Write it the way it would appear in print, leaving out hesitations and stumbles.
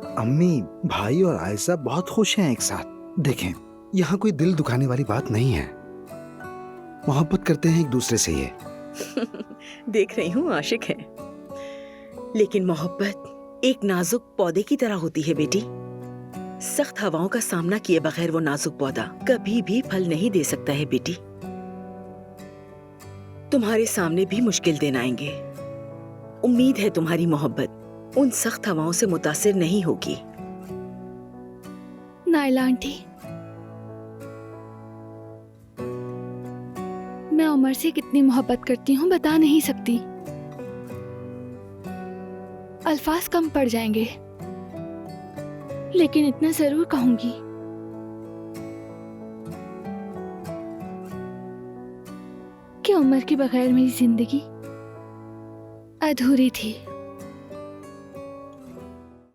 अम्मी, भाई और आयशा बहुत खुश हैं एक साथ। देखें, यहाँ कोई दिल दुखाने वाली बात नहीं है। मोहब्बत करते हैं एक दूसरे से ये। देख रही हूँ आशिक है, लेकिन मोहब्बत एक नाजुक पौधे की तरह होती है बेटी। सख्त हवाओं का सामना किए बगैर वो नाजुक पौधा कभी भी फल नहीं दे सकता है बेटी। तुम्हारे सामने भी मुश्किल दिन आएंगे। उम्मीद है तुम्हारी मोहब्बत उन सख्त हवाओं से मुतासिर नहीं होगी। नाइला आंटी, मैं उमर से कितनी मोहब्बत करती हूँ बता नहीं सकती। अल्फाज कम पड़ जाएंगे, लेकिन इतना जरूर कहूंगी कि उमर के बगैर मेरी जिंदगी अधूरी थी।